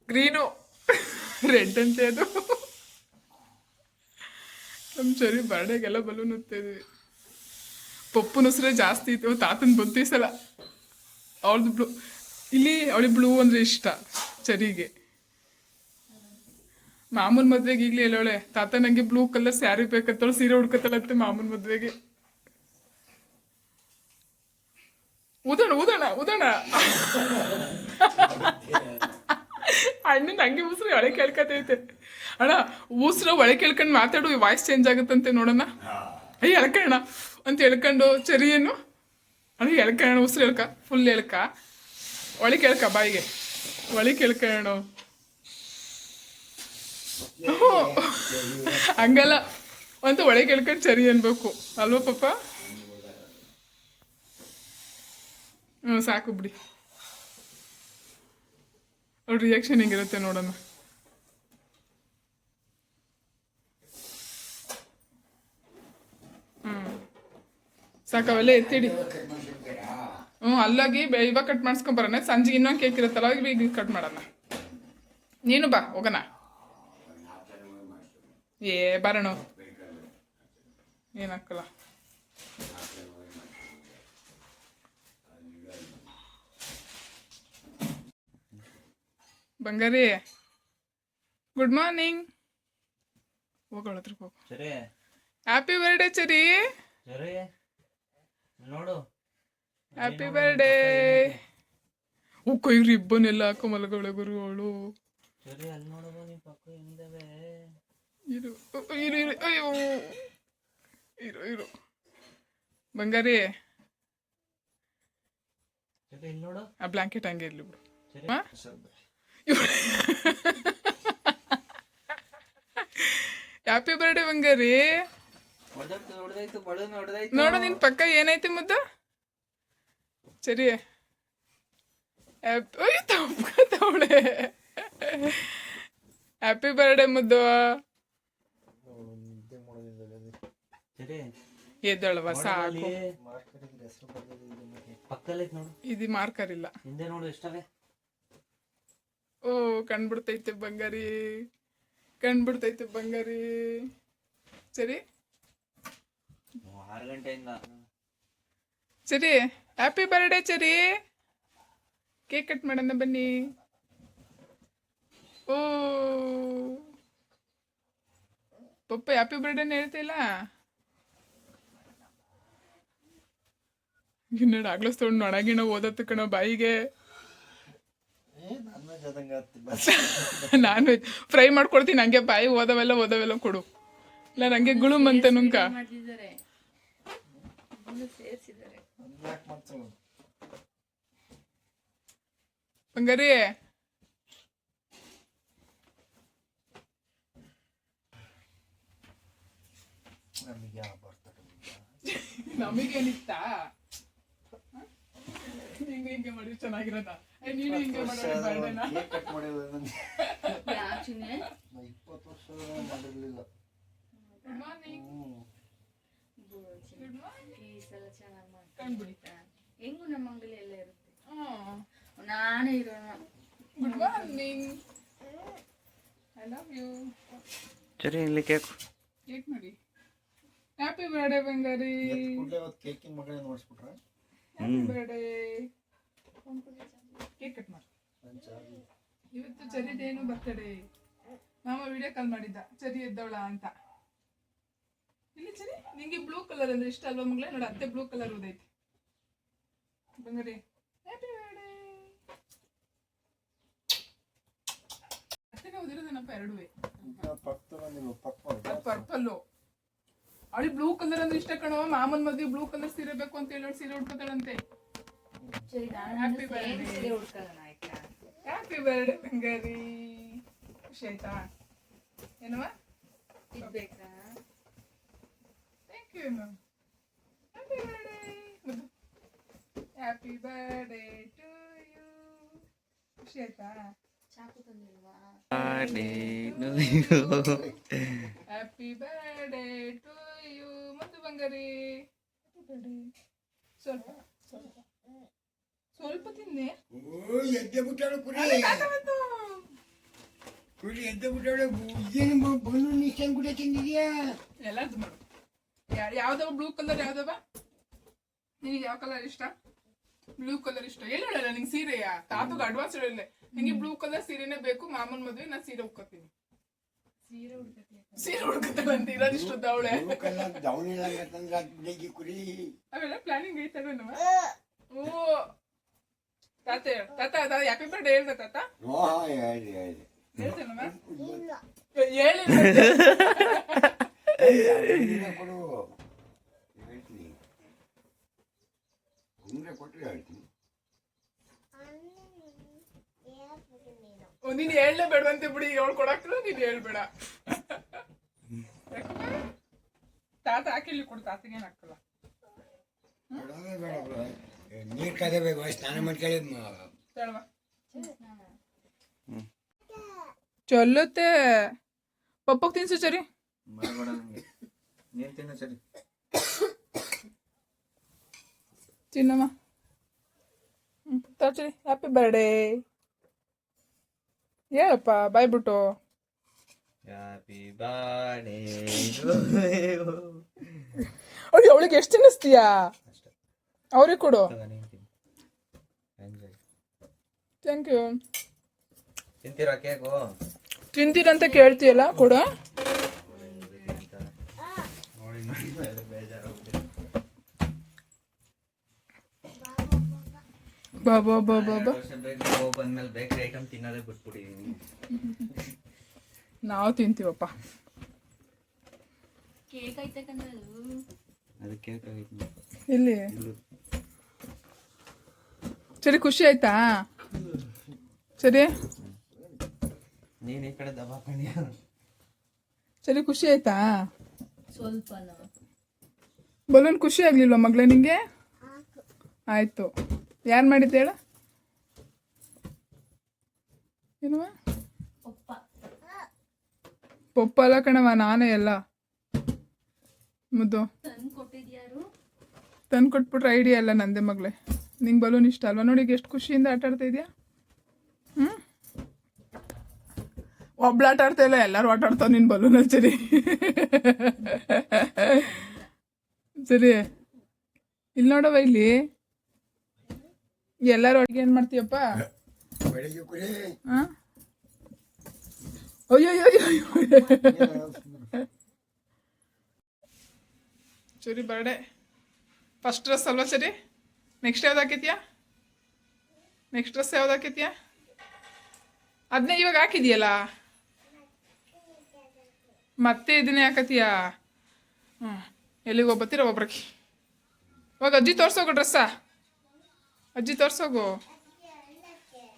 Green red ಅಂತೆ ಅದು. ನಮ್ಮ ಚರಿ ಬರ್ಡೇಗೆಲ್ಲ ಬಲೂನ್ ಇದ್ವಿ. ಪಪ್ಪನ ಹೆಸರೇ ಜಾಸ್ತಿ ಇತ್ತು. ತಾತನ ಬಂತು ಈ ಸಲ. ಅವಳದು ಬ್ಲೂ. ಇಲ್ಲಿ ಅವಳಿಗೆ ಬ್ಲೂ ಅಂದ್ರೆ ಇಷ್ಟ ಚರಿಗೆ. ಮಾಮೂನ್ ಮದ್ವೆಗೆ ಈಗಲೇ ಹೇಳೋಳೆ, ತಾತ ನಂಗೆ ಬ್ಲೂ ಕಲರ್ ಸ್ಯಾರಿ ಬೇಕಂತೇಳಿ ಸೀರೆ ಉಡ್ಕತ್ತಳಂತೆ ಮಾಮೂನ್ ಮದ್ವೆಗೆ. ಊದೋಣ ಊದೋಣ ಊದೋಣ. ಅಣ್ಣನ ಹಂಗೆ ಉಸಿರು ಒಳೆ ಕೇಳ್ಕತೈತೆ. ಅಣ್ಣ ಉಸಿರು ಒಳೆ ಕೇಳ್ಕೊಂಡು ಮಾತಾಡು, ವಾಯ್ಸ್ ಚೇಂಜ್ ಆಗುತ್ತಂತೆ ನೋಡೋಣ. ಅಯ್ಯ ಎಳ್ಕಣ್ಣ ಅಂತ ಹೇಳ್ಕೊಂಡು ಚರಿ ಏನು ಅಣ್ಣ ಎಳ್ಕಣ ಉಸಿರು ಎಳ್ಕ ಫುಲ್ ಎಳ್ಕ ಒಳೆ ಕೇಳ್ಕ ಬಾಯಿಗೆ ಒಳೆ ಕೇಳ್ಕಣ. ಹಂಗಲ್ಲ ಅಂತ ಒಳೆ ಕೇಳ್ಕೊಂಡು ಚರಿ ಅನ್ಬೇಕು ಅಲ್ವಾ ಪಾಪ? ಸಾಕು ಬಿಡಿ. ಅವ್ರ ರಿಯಾಕ್ಷನ್ ಹೆಂಗಿರುತ್ತೆ ನೋಡೋಣ. ಸಾಕು ಅವೆಲ್ಲ ಎತ್ತಿಡಿ. ಅಲ್ಲಾಗಿ ಇವಾಗ ಕಟ್ ಮಾಡಿಸ್ಕೊಂಬರೋಣ. ಸಂಜೆಗೆ ಇನ್ನೊಂದು ಕೇಕ್ ಇರುತ್ತಲ್ಲ ಅವಾಗ ಈಗ ಕಟ್ ಮಾಡೋಣ. ನೀನು ಬಾ ಹೋಗೋಣ. ಬರೋಣ ಏನಾಕಲ್ಲ. ಬಂಗಾರಿ ಗುಡ್ ಮಾರ್ನಿಂಗ್. ಹೋಗೋಳ ಹತ್ರ ಹೋಗು. Happy birthday Chari. ನೋಡು ಹ್ಯಾಪಿ ಬರ್ಡೇ. ಕೈ ರಿಬ್ಬನ್ ಎಲ್ಲ ಹಾಕೋ ಮಲಗೋಳೆ ಗುರು ಅವಳು. ಇರು ಇರು ಇರು. ಅಯ್ಯೋ ಇರು ಇರು ಬಂಗಾರಿ. ಆ ಬ್ಲಾಂಕೆಟ್ ಹಂಗೆ ಇರ್ಲಿ ಬಿಡು. ಹ್ಯಾಪಿ ಬರ್ಡೇ ಬಂಗಾರಿ. ನೋಡು ನಿನ್ ಪಕ್ಕ ಏನೈತಿ ಮುದ್ದ ಸರಿ. ತವಳೆ ಹ್ಯಾಪಿ ಬರ್ಡೇ ಮುದ್ದು. ಎದ್ದಳವ ಸಾಕು. ಇದು ಮಾರ್ಕರ್ ಇಲ್ಲ. ಓ ಕಣ್ಬಿಡ್ತೈತೆ ಬಂಗಾರಿ, ಕಣ್ಬಿಡ್ತೈತೆ ಬಂಗಾರಿ. ಸರಿ 6 ಗಂಟೆಯಿಂದ ಸರಿ. Happy birthday Chari. Cake cut ಮಾಡೋಣ ಬನ್ನಿ. ಓ ಪಪ್ಪ ಹ್ಯಾಪಿ ಬರ್ಡೇನ ಹೇಳ್ತಿಲ್ಲ. ಇನ್ನೇನು ಆಗ್ಲಸ್ ತೊಗೊಂಡು ನೊಣಗಿಣ ಓದತ್ತು ಕಣೋ ಬಾಯಿಗೆ. ನಾನ್ ವೆಜ್ ಫ್ರೈ ಮಾಡ್ಕೊಡ್ತೀನಿ. ಹಂಗೆ ಬಾಯಿ ಓದವೆಲ್ಲ ಕೊಡು. ಇಲ್ಲ ನಂಗೆ ಗುಳುಮ್ ಅಂತ ನುಂಕ. ಬಂಗಾರಿ ನಮಗೇನಿತ್ತ ಹಿಂಗೆ ಹಿಂಗೆ ಮಾಡಿ ಚೆನ್ನಾಗಿರೋದ. ನೀನು ಹಿಂಗೆ ಮಾಡೋಣ. Good morning. ಹೆಂಗು ನಮ್ಮ ಅಂಗಡಿ ಎಲ್ಲ ಇರುತ್ತೆ. ನಾನೇ ಇರೋಣ. Good morning. I love you. ಸರಿ ಇಲ್ಲಿ ಕೇಕ್ ಮಾಡಿ. ಹ್ಯಾಪಿ ಬರ್ಡೇ ಬಂಗಾರಿ. ಕೇಕಿನ ಮಗನೇ ನೋಡಿಸ್ಬಿಟ್ರೆ ಹ್ಯಾಪಿ ಬರ್ಡೇ. ಕೇಕ್ ಕಟ್ ಮಾಡಿ. ಇವತ್ತು ಚರಿದೇನು ಬರ್ತಡೇ. ಮಾಮ ವಿಡಿಯೋ ಕಾಲ್ ಮಾಡಿದ್ದ ಚರಿ ಎದ್ದವಳ ಅಂತ. ಇಲ್ಲಿ ಚರಿ ನಿಂಗೆ ಬ್ಲೂ ಕಲರ್ ಅಂದ್ರೆ ಇಷ್ಟ ಅಲ್ವಾ ಮಗಳೇ? ನೋಡಿ ಅತ್ತೆ ಬ್ಲೂ ಕಲರ್ ಓದೈತಿ ಬಂಗಾರಿ. Happy birthday. ಅತ್ತೆಗೆ ಓದಿರೋದೇನಪ್ಪ ಎರಡುವೆ. ಪರ್ಪಲ್ಲು. ಅವಳಿ ಬ್ಲೂ ಕಲರ್ ಅಂದ್ರೆ ಇಷ್ಟ ಕಣೋ. ಮಾಮನ್ ಮದ್ವೆ ಬ್ಲೂ ಕಲರ್ ಸೀರೆ ಬೇಕು ಅಂತ ಹೇಳಿ ಸೀರೆ ಉಡ್ಕೋತಾಳಂತೆ. Happy birthday. ಹ್ಯಾಪಿ ಬರ್ಡೇ ಬಂಗಾರಿ. ಖುಷಿ ಆಯ್ತಾ? ಏನವ ಇದ್ಬೇಕಾ? Thank you. Happy birthday. Happy birthday to you. ಖುಷಿ ಆಯ್ತಾ? ಚಾಕು ತಂದಿಲ್ವಾ? Happy birthday to you. ಮತ್ತು ಬಂಗಾರಿ ಸ್ವಲ್ಪ ಸ್ವಲ್ಪ ತಿನ್ನೆ. ಕುಡಿ ಎಂತ ಬಿಟ್ಟವಳೆ ಏನು ಬಣ್ಣು ನಿಶ್ಚಯ ಕೂಡ ತಿಂದಿದ್ಯಾ ಎಲ್ಲಾರ್ದು ಮಾಡು. ಯಾವ್ದವ ಬ್ಲೂ ಕಲರ್ ಯಾವ್ದವ? ನಿನಗೆ ಯಾವ ಕಲರ್ ಇಷ್ಟ? ಬ್ಲೂ ಕಲರ್ ಇಷ್ಟ. ಎಲ್ಲಿ ಹೇಳಲ್ಲ ನಿಂಗೆ ಸೀರೆಯಾ? ತಾತಗ ಅಡ್ವಾನ್ಸ್ ಹೇಳಿಲ್ಲ. ನಿಂಗೆ ಬ್ಲೂ ಕಲರ್ ಸೀರೆನೇ ಬೇಕು, ಮಾಮನ್ ಮದ್ವೆ ನಾ ಸೀರೆ ಉಟ್ಕೋತೀನಿ. ಸೀರೆ ಉಡ್ಕೊತಾಳಂತ ಇರೋದಿಷ್ಟದ ಅವಳೆ. ಅವೆಲ್ಲ ಪ್ಲಾನಿಂಗ್ ಐತವೇನವ? ಓ ತಾತ ತಾತ ಹ್ಯಾಪಿ ಬರ್ಡೇ ಹೇಳ್ದ ತಾತ? ಹೇಳ್ತೇನವ? ಹೇಳಿ ಕೊಡು ಹೇಳ್ತೀನಿ ಗುಂಡ್ರೆ ಕೊಟ್ಟರೆ ಹೇಳ್ತೀನಿ ನೀನ್ ಹೇಳ್ಲೇಬೇಡವಂತೆ ಬಿಡಿ, ಈಗ ಅವಳು ಕೊಡಾಕ್ತಿಲ್ಲ, ನೀನ್ ಹೇಳ್ಬೇಡ. ತಾತ ಹಾಕಿಲ್ಲಿ ಕೊಡು, ತಾತಗೇನ್ ಹಾಕಲ್ಲ. ನೀರು ಕಾದಬೇಕು, ಸ್ನಾನ ಮಾಡ್ಕೊಳ್ಳಿ ಹೇಳವಾ ಚೊಲ್ಲುತ್ತೆ. ಪಪ್ಪಗ್ ತಿನ್ಸು ಸರಿ. ಮಾಡಬೇಡ ನನಗೆ, ನೀನು ತಿನ್ನು ಸರಿ. ತಿನ್ನಮ್ಮ. ಸರಿ, ಹ್ಯಾಪಿ ಬರ್ಡೇ ಹೇಳಪ್ಪ ಬಾಯ್ಬಿಟ್ಟು. Happy birthday. ಅವಳಿಗೆ ಅವಳಿಗೆ ಎಷ್ಟು ತಿನ್ನಿಸ್ತೀಯಾ? ಅವ್ರಿಗೆ ಕೊಡು. Thank you. ತಿಂತೀರಾ ಕೇಕು? ತಿಂತೀರಂತ ಕೇಳ್ತೀಯಲ್ಲ, ಕೊಡು. ಬಾಬಾ ಬಾಬಾ ಬಾ. ಬಂದ್ಮೇಲೆ ಬೇಕರಿ ಐಟಮ್ ತಿನ್ನೋದೇ ಬಿಟ್ಬಿಟ್ಟಿದೀನಿ. ನಾವು ತಿಂತೀವಪ್ಪ. ಕೇಕ್ ಐತೆ ಕಣ್ಣು. ಅದು ಕೇಕ್ ಆಗೈತಿ ಇಲ್ಲಿ. ಸರಿ, ಖುಷಿ ಆಯ್ತಾ? ಸರಿ ನೀನು ಈ ಕಡೆ ದಬಾಕೊಂಡಿಯ. ಸರಿ, ಖುಷಿ ಆಯ್ತಾ? ಸ್ವಲ್ಪ ಬಲೂನ್ ಖುಷಿ ಆಗ್ಲಿಲ್ವ ಮಗಳೇ ನಿಂಗೆ? ಆಯ್ತು. ಯಾರು ಮಾಡಿದ್ದೆ ಹೇಳ? ಏನವ? ಪಪ್ಪ ಅಲ್ಲ ಕಣವ, ನಾನೇ ಎಲ್ಲ ಮುದ್ದು ತಂದು ಕೊಟ್ಬಿಟ್ರೆ ಐಡಿಯಾ ಎಲ್ಲ ನಂದೇ ಮಗಳೇ. ನಿಂಗೆ ಬಲೂನ್ ಇಷ್ಟ ಅಲ್ವಾ? ನೋಡಿ ಎಷ್ಟು ಖುಷಿಯಿಂದ ಆಟ ಆಡ್ತಾ ಇದೆಯಾ. ಒಬ್ಳು ಆಟ ಆಡ್ತಾ ಇಲ್ಲ, ಎಲ್ಲರೂ ಆಟ ಆಡ್ತಾವ ನಿನ್ನ ಬಲೂನಲ್ಲಿ. ಸರಿ ಸರಿ, ಇಲ್ಲಿ ನೋಡವ, ಇಲ್ಲಿ ಎಲ್ಲರೂ ಅಡುಗೆ ಏನು ಮಾಡ್ತೀಯಪ್ಪ? ಹಾಂ, ಅಯ್ಯೋ ಸರಿ, ಬರ್ಡೇ ಫಸ್ಟ್ ಡ್ರೆಸ್ ಅಲ್ವಾ? ಸರಿ, ನೆಕ್ಸ್ಟ್ ಯಾವ್ದು ಹಾಕಿದ್ಯಾ? ನೆಕ್ಸ್ಟ್ ಡ್ರೆಸ್ ಯಾವ್ದು ಹಾಕಿದ್ಯಾ? ಅದನ್ನೇ ಇವಾಗ ಹಾಕಿದ್ಯಲ್ಲ, ಮತ್ತೆ ಇದನ್ನೇ ಹಾಕತ್ತೀಯಾ? ಹ್ಞೂ, ಎಲ್ಲಿಗೆ ಹೋಗ್ಬತ್ತೀರ ಒಬ್ರಕ್ಕೆ? ಇವಾಗ ಅಜ್ಜಿ ತೋರ್ಸೋಗು ಡ್ರೆಸ್ಸಾ. ಅಜ್ಜಿ ತೋರ್ಸೋಗು.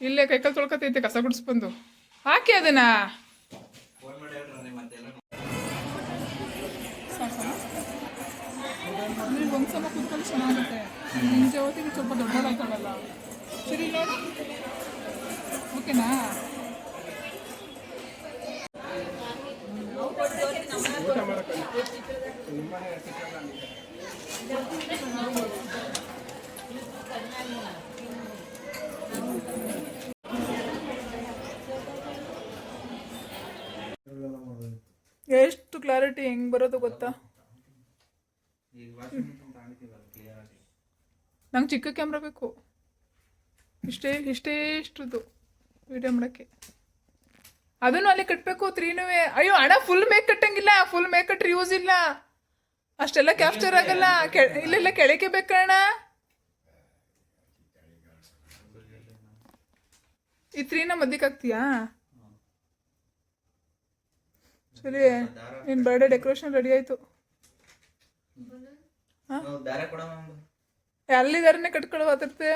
ಇಲ್ಲೇ ಕೈಕಲ್ ತೊಳ್ಕೊತೈತೆ, ಕಸ ಗುಡಿಸ್ಬಂದು ಹಾಕಿ ಅದನ್ನ. ನೀವು ಒಂದ್ಸಲ ಕೂತ್ಕೊಂಡು ಚೆನ್ನಾಗುತ್ತೆ. ನಿಂಗೆ ಹೊತ್ತಿಗೆ ಸ್ವಲ್ಪ ದೊಡ್ಡದಾಗ್ತಾವಲ್ಲ. ಸರಿ ನೋಡು, ಓಕೆನಾ? ಎಷ್ಟು ಕ್ಲಾರಿಟಿ ಹೆಂಗ್ ಬರೋದು ಗೊತ್ತಾ? ನಂಗೆ ಚಿಕ್ಕ ಕ್ಯಾಮ್ರಾ ಬೇಕು. ಇಷ್ಟೇಷ್ಟ್ರದ್ದು ವಿಡಿಯೋ ಮಾಡೋಕ್ಕೆ. ಅದನ್ನು ಅಲ್ಲಿ ಕಟ್ಟಬೇಕು 3ನೂ. ಅಯ್ಯೋ ಅಣ್ಣ, ಫುಲ್ ಮೇಕ್ ಕಟ್ಟಂಗಿಲ್ಲ. ಫುಲ್ ಮೇಕ್ ಕಟ್ರೆ ಯೂಸ್ ಇಲ್ಲ, ಅಷ್ಟೆಲ್ಲ ಕ್ಯಾಪ್ಚರ್ ಆಗಲ್ಲ. ಇಲ್ಲೆಲ್ಲ ಕೆಳಗೆ ಬೇಕಣ್ಣ. ಈ 3ನ ಮಧ್ಯಕ್ಕೆ ಹಾಕ್ತೀಯಾ? ಸರಿ, ನಿನ್ನ ಬರ್ಡೇ ಡೆಕೋರೇಷನ್ ರೆಡಿ ಆಯಿತು. ಅಲ್ಲಿದಾರನೇ ಕಟ್ಕೊಳ್ಳೋ ಮಾತಾಡ್ತೀಯ?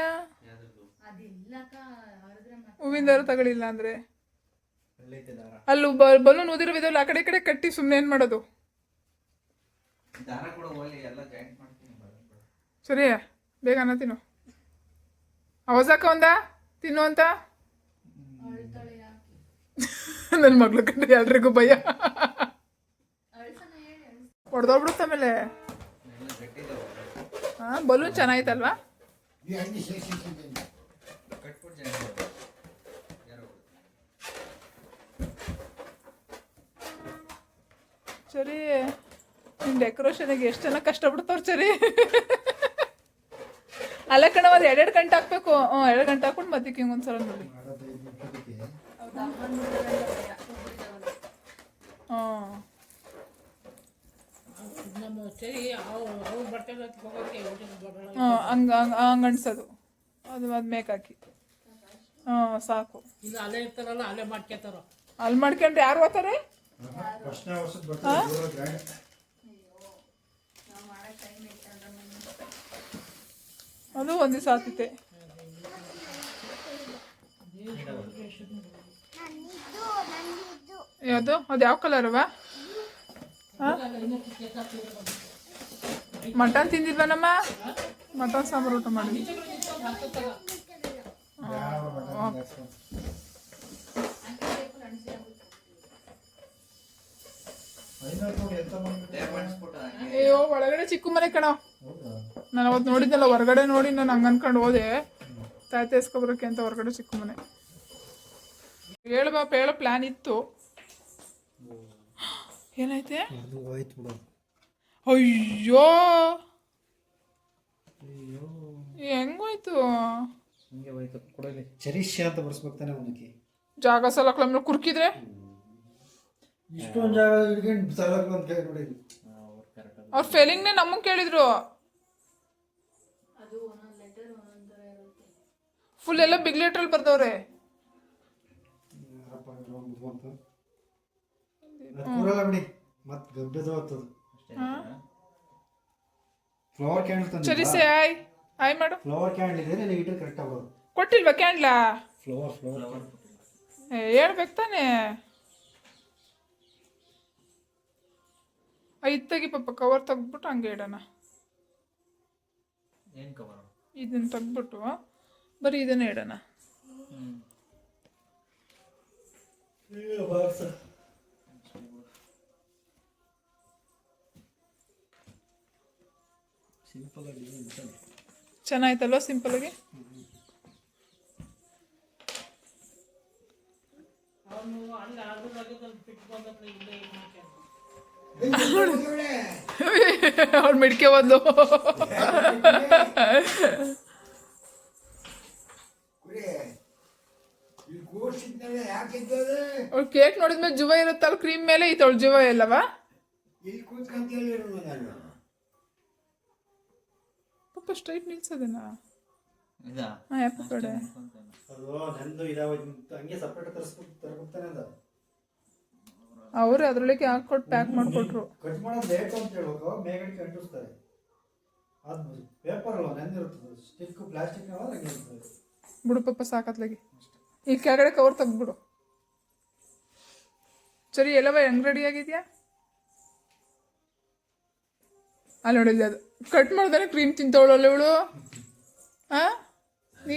ಹೂವಿನ ದಾರ ತಗೊಳ್ಳಿಲ್ಲ ಅಂದರೆ ಅಲ್ಲಿ ಬಲೂನ್ ಉದಿರೋ ವಿಧಲ್ಲ ಆ ಕಡೆ ಈ ಕಡೆ ಕಟ್ಟಿ ಸುಮ್ಮನೆ ಏನು ಮಾಡೋದು? ಸರಿ, ಬೇಗ ಅನ್ನ ತಿನ್ನು. ಅವಸಾಕ ಒಂದ ತಿನ್ನು ಅಂತ ನನ್ನ ಮಗಳು ಕಂಡ್ರೆ ಎಲ್ರಿಗೂ ಭಯ. ಹೊಡೆದೋಗ್ಬಿಡುತ್ತೆ ಆಮೇಲೆ. ಹಾಂ, ಬಲೂನ್ ಚೆನ್ನಾಯ್ತಲ್ವಾ? ಸರಿ ನಿನ್ನ ಡೆಕೋರೇಷನಿಗೆ ಎಷ್ಟು ಜನ ಕಷ್ಟಪಡ್ತಾವ್ರು ಸರಿ. ಅಲ್ಲ ಕಣ ಒಂದು 2 ಗಂಟೆ ಹಾಕ್ಬೇಕು. 2 ಗಂಟೆ ಹಾಕೊಂಡು ಮಧ್ಯಕ್ಕೆ ಹಿಂಗೆ ಒಂದ್ಸಲ ನೋಡಿ. ಹಾಂ ಹಂಗೆ ಹಂಗೆ ಅನ್ಸೋದು ಅದು ಮೇಕ್ ಹಾಕಿ. ಹಾಂ ಸಾಕು. ಅಲ್ಲಿ ಮಾಡ್ಕೊಂಡ್ರೆ ಯಾರು ಓದ್ತಾರೆ? ಅದು ಒಂದು ದಿವಸ ಆಗ್ತೈತೆ. ಯಾವುದು ಅದು ಯಾವ ಕಲರವ? ಮಟನ್ ತಿಂದಿಲ್ವನಮ್ಮ? ಮಟನ್ ಸಾಂಬಾರು ಊಟ ಮಾಡಿ. ಅಯ್ಯೋ ಒಳಗಡೆ ಚಿಕ್ಕ ಮನೆ ಕಣ. ನಾನು ಅವತ್ತು ನೋಡಿದ್ದಲ್ಲ, ಹೊರಗಡೆ ನೋಡಿ ನಾನು ಹಂಗೆ ಅನ್ಕೊಂಡು ಹೋದೆ ತಾಯ್ತೆ ಎಸ್ಕೊಬರೋಕ್ಕೆ ಅಂತ. ಹೊರಗಡೆ ಚಿಕ್ಕ ಮನೆ. ಹೇಳೋ ಪ್ಲ್ಯಾನ್ ಇತ್ತು. ಏನೈತೆ? ಅಯ್ಯೋ ಹೆಂಗೋಯ್ತು? ಚರಿಷ್ಯ ಅಂತ ಬರ್ಸ್ಬೇಕು ತಾನೆ ಒಂದಕ್ಕೆ. ಜಾಗ ಸಲಕ್ಲ ಕುರ್ಕಿದ್ರೆ ಇಷ್ಟೊಂದು ಜಾಗ ಹಿಡ್ಕೊಂಡು ಸಲಕ್ಲ ಅಂತ ನೋಡಿ. ಅವ್ರ ಫೇಲಿಂಗ್ನೇ ನಮಗೆ ಕೇಳಿದ್ರು. ಫುಲ್ ಎಲ್ಲ ಬಿಗ್ ಲೆಟ್ರಲ್ಲಿ ಬರ್ದವ್ರೆ. ಕೂರಲ್ಲ ಬಿಡಿ, ಮತ್ತೆ ಗಬ್ಬೆದ ಹೋಗ್ತದೆ. ಫ್ಲವರ್ ಕ್ಯಾಂಡಲ್ ತಂದು ಸರಿ ಸೇ ಆಯ್ ಮಾಡು. ಫ್ಲವರ್ ಕ್ಯಾಂಡಲ್ ಇದೆ, ನೀವು ಇಟ್ಟರೆ ಕರೆಕ್ಟ್ ಆಗೋದು. ಕೊಟ್ಟಿಲ್ವಾ ಕ್ಯಾಂಡ್ಲಾ? ಫ್ಲವರ್ ಹೇಳ್ಬೇಕು ತಾನೆ. ತೆಗಿ ಪಾಪ, ಕವರ್ ತೆಗ್ದ್ಬಿಟ್ಟು ಹಂಗೆ ಇಡೋಣ. ಇದನ್ನ ತೆಗ್ದ್ಬಿಟ್ಟು ಬರೀ ಇದನ್ನೇ ಇಡೋಣ. ಸಿಂಪಲ್ ಆಗಿ ಚೆನ್ನಾಯ್ತಲ್ವ ಸಿಂಪಲ್ ಆಗಿ? ಅವ್ಳು ಮಿಡ್ಕೆ ಬಂದು ಅವ್ಳು ಕೇಕ್ ನೋಡಿದ್ಮೇಲೆ ಜುವ ಇರುತ್ತಲ್ಲ ಕ್ರೀಮ್ ಮೇಲೆ, ಈತವಳು ಜುವ ಇಲ್ಲವಾ? ಪಾಪ ಸ್ಟ್ರೈಟ್ ನಿಲ್ಸೋದೇನಾ? ಹಾಂ ಯಾಪ ಕಡೆ ಅವ್ರು ಅದ್ರೊಳಗೆ ಹಾಕೊಟ್ಟು ಪ್ಯಾಕ್ ಮಾಡಿಕೊಟ್ರು. ಕಟ್ ಮಾಡೋದು ಲೇಟ್ ಅಂತ ಹೇಳ್ಬೇಕು, ಮೇಗಡಿಗೆ ಅಂಟಿಸ್ತಾರೆ. ಅದು ಪೇಪರ್ ಅಲ್ಲ, ನೆಂದಿರುತ್ತದೆ. ಸ್ಟಿಕ್ ಪ್ಲಾಸ್ಟಿಕ್ ಹಂಗೆ ಇರ್ತದೆ. ಬಿಡು ಪಾಪ ಸಾಕತ್ಲಾಗಿ. ಈ ಕೆಳಗಡೆ ಕವರ್ ತೆಗ್ದ್ಬಿಡು. ಸರಿ ಎಲ್ಲವ ಹೆಂಗ್ ರೆಡಿ ಆಗಿದ್ಯಾ? ಅಲ್ಲಿ ನೋಡಿದ್ದೆ ಅದು ಕಟ್ ಮಾಡ್ದಾನೆ ಕ್ರೀಮ್ ತಿಂತವಳಲ್ಲ ಇವಳು. ಹಾಂ ನೀ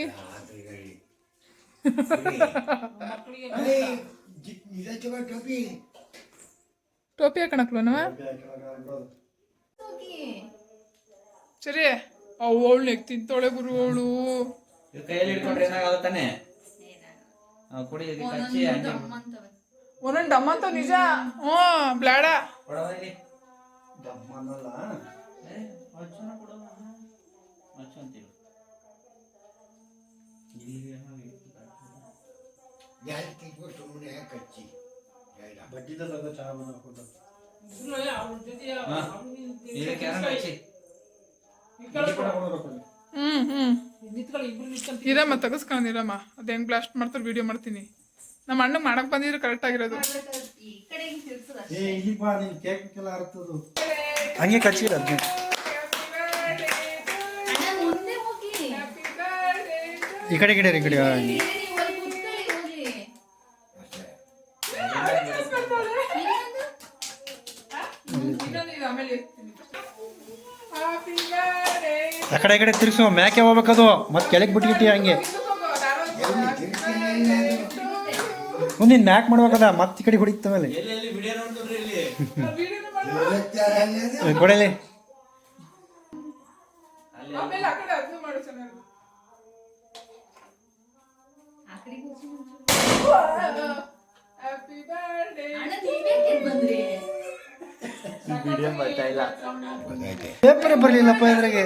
ಟೋಪಿ ಹಾಕಣಕ್ಲನವ? ಸರಿ ಅವಳು ನೆಕ್ ತಿಂತವಳೆ ಗುರು ಅವಳು. ಕೈಯಲ್ಲಿ ಹಿಡ್ಕೊಂಡ್ರೆ ಏನಾಗಲ್ಲ ತಾನೆ? ಕುಡಿ ಒಂದೊಂದು ಡಮ್ಮ ಅಂತ ನಿಜ. ಹ್ಞೂ ಬ್ಲಾಡ ಇರಮ್ಮ ತೆಗಸ್ಕೊಂಡಿರಮ್ಮ. ಅದು ಹೆಂಗ್ ಬ್ಲಾಸ್ಟ್ ಮಾಡ್ತಾರೆ ವಿಡಿಯೋ ಮಾಡ್ತೀನಿ. ನಮ್ಮ ಅಣ್ಣ ಮಾಡಕ್ ಬಂದಿದ್ರೆ ಕರೆಕ್ಟ್ ಆಗಿರೋದು. ಹಂಗೆ ಕಚ್ಚಿರೋದು. ಈ ಕಡೆ ಗಿಡ ಈ ಕಡೆ ಆ ಕಡೆ ಈ ಕಡೆ ತಿರ್ಸು. ಮ್ಯಾಕೆ ಹೋಗ್ಬೇಕದು, ಮತ್ತೆ ಕೆಳಗೆ ಬಿಟ್ಬಿಟ್ಟು ಹಂಗೆ ಮುಂದಿನ ಮ್ಯಾಕ್ ಮಾಡ್ಬೇಕದ, ಮತ್ತೆ ಈ ಕಡೆ ಹೊಡಿತ ಮೇಲೆ ಕೊಡಲಿ. ವಿಡಿಯೋ ಬರ್ತಾ ಇಲ್ಲ. ಪೇಪರೇ ಬರಲಿಲ್ಲಪ್ಪ ಇದ್ರಾಗೆ.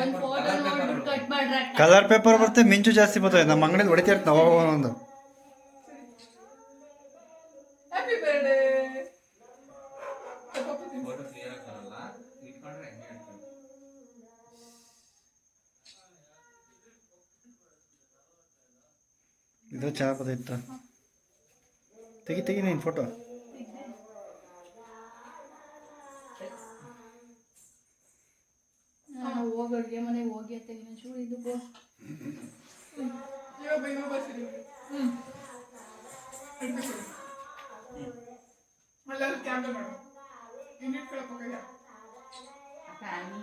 ಒಂದು ಫೋಟೋ ನೋಡ್ಬಿಟ್ಟು ಕಟ್ ಮಾಡ್ರ ಕಲರ್ ಪೇಪರ್ ಬರುತ್ತೆ, ಮಿಂಚು ಜಾಸ್ತಿ ಬರ್ತದೆ. ನಮ್ಮ ಅಂಗಡಿಯಲ್ಲಿ ಹೊಡಿತಾ ಇರ್ತೀವಿ ನಾವು ಒಂದು. Happy birthday. ಫೋಟೋ ಕ್ಲಿಯರ್ ಆಗಿ ಬರಲ್ಲ, ಇಟ್ಕೊಂಡ್ರೆ ಹೆಂಗೆ ಹೇಳ್ತೀನಿ. ಇದು ಚೆನ್ನಾಗಿ ಬರ್ತೈತ. ತೆಗಿ ನೀನು ಫೋಟೋ. ಹೋಗಿ ಅಡುಗೆ ಮನೆಗೆ ಹೋಗಿ ಅಂತ ಚೂರು ಇದು ಕ್ಯಾಮ್ರಾ ಮಾಡು.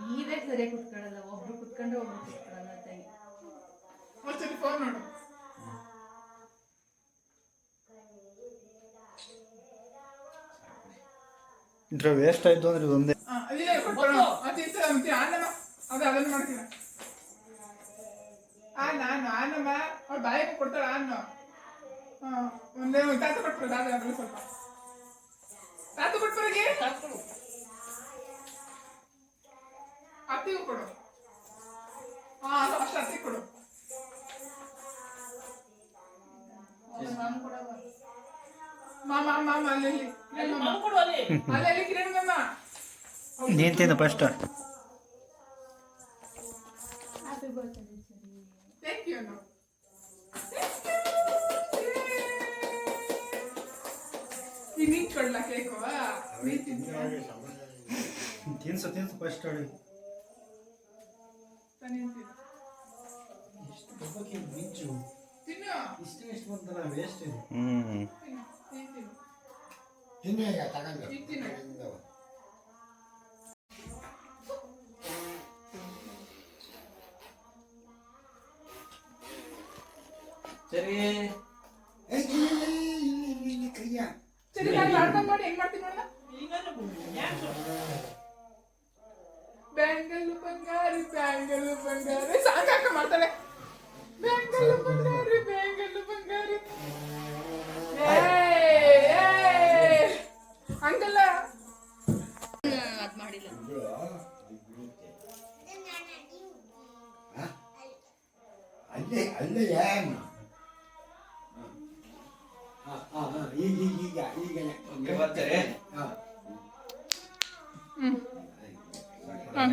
ನೀವೇ ಸರಿಯಾಗಿ ಕುತ್ಕೊಳ್ಳಲ್ಲ, ಒಬ್ರು ಕುತ್ಕೊಂಡ್ರೆ ಒಬ್ರು ಕುತ್ಕೊಳ್ಳಲ್ಲ ತಾಯಿ. ಒಂದ್ಸರಿ ಫೋನ್ ನೋಡು. ಇದ್ರ ವೇಸ್ಟ್ ಆಯ್ತು ಅಂದ್ರೆ ಇದೊಂದೇ. ಅದನ್ನು ಮಾಡ್ತೀನಿ. ಆನಮ್ಮ ಅವ್ಳು ಬಾಯಿಗೆ ಕೊಡ್ತಾಳ ಅನ್ನು. ಒಂದೇ ತಾತು ಕೊಟ್ಬಿಡು. ಅದ್ರಲ್ಲಿ ಸ್ವಲ್ಪ ತಾತು ಕೊಟ್ಬಿಡಗೆ. ಅತ್ತಿಗೂ ಕೊಡು. ಅಷ್ಟು ಅತ್ತಿ ಕೊಡು. ಮಾಮ ಅಲ್ಲಿ ಅಲ್ಲಿ ಕಿರಣ್ ಮಾಮ ನೀನು ತಿಂದು ಫಸ್ಟ್. Thank you. ನೀನು ಕೊಡ್ಲಾ ಕೇಕು? ತಿನ್ಸು ಫಸ್ಟ್ ಅಡಿ. ಮಿಂಚು ಇಷ್ಟು ಬಂತಲ್ಲ, ವೇಸ್ಟ್ ಇದೆ. ತಿನ್ನಿ ಈಗ ತಗೊಂಡು ಸರಿ ಕೈಯ ಸರಿ, ನಾನು ಮಾಡ್ಕೊಂಡು ಮಾಡಿ ಹೆಂಗ್ ಮಾಡ್ತೀನಿ ನೋಡ. ಬ್ಯಾಂಗಲ್ ಬಂಗಾರಿ ಸಾಂಗ್ ಹಾಕ ಮಾಡ್ತಾಳೆ. ಬ್ಯಾಂಗಲ್ ಬಂಗಾರಿ ಹಂಗಲ್ಲ. ಅದ್ ಮಾಡಿಲ್ಲ. ಅಲ್ಲೇ ಏನು ಈಗ ಬರ್ತಾರೆ.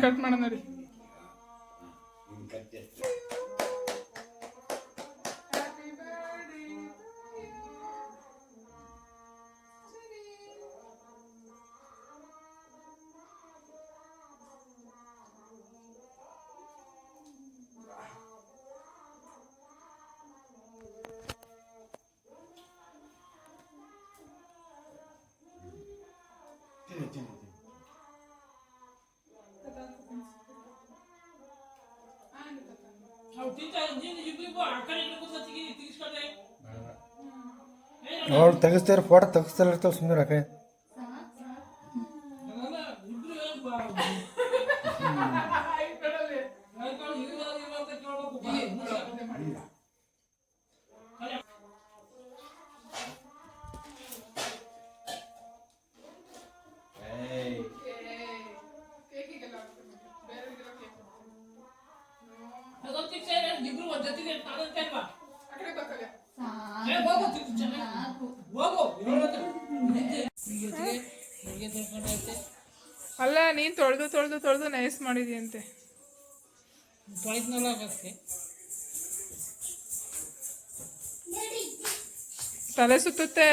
ಕಟ್ ಮಾಡೋಣ ನೋಡಿ. ಅವ್ರು ತೆಗಿಸ್ತಾರೆ, ಫೋಟೋ ತೆಗಿಸ್ತಾ ಇರ್ತಾವೆ ಸುಮ್ಮನೆ ರೊಕ್ಕ. ಅಲ್ಲ, ನೀನು ತೊಳೆದು ನೈಸ್ ಮಾಡಿದೀಯಂತೆ. ತಲೆ ಸುತ್ತುತ್ತೆ.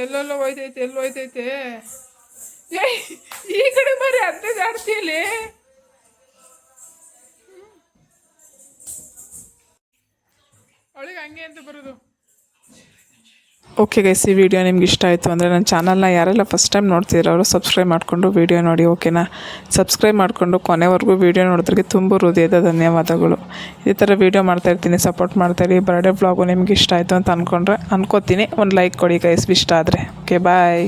ಎಲ್ಲೆಲ್ಲೋ ಹೋಯ್ತೈತೆ. ಈ ಕಡೆ ಬರೀ ಅತ್ತೆ ಜಾಡ್ತಿಯಲ್ಲಿ. ಅವಳಿಗೆ ಹಂಗೆ ಅಂತ ಬರೋದು. ಓಕೆ ಗೈಸ್, ಈ ವಿಡಿಯೋ ನಿಮ್ಗೆ ಇಷ್ಟ ಆಯಿತು ಅಂದರೆ ನನ್ನ ಚಾನಲ್ನ ಯಾರೆಲ್ಲ ಫಸ್ಟ್ ಟೈಮ್ ನೋಡ್ತಿದ್ದೀರ ಅವರು ಸಬ್ಸ್ಕ್ರೈಬ್ ಮಾಡಿಕೊಂಡು ವಿಡಿಯೋ ನೋಡಿ, ಓಕೆನಾ? ಸಬ್ಸ್ಕ್ರೈಬ್ ಮಾಡಿಕೊಂಡು ಕೊನೆವರೆಗೂ ವಿಡಿಯೋ ನೋಡೋದ್ರಿಗೆ ತುಂಬ ಹೃದಯದ ಧನ್ಯವಾದಗಳು. ಈ ಥರ ವಿಡಿಯೋ ಮಾಡ್ತಾಯಿರ್ತೀನಿ, ಸಪೋರ್ಟ್ ಮಾಡ್ತಾಯಿರಿ. ಬರ್ಡೇ ವ್ಲಾಗು ನಿಮ್ಗೆ ಇಷ್ಟ ಆಯಿತು ಅಂತ ಅನ್ಕೋತೀನಿ. ಒಂದು ಲೈಕ್ ಕೊಡಿ ಗೈಸ್ ಇಷ್ಟ ಆದರೆ. ಓಕೆ, ಬಾಯ್.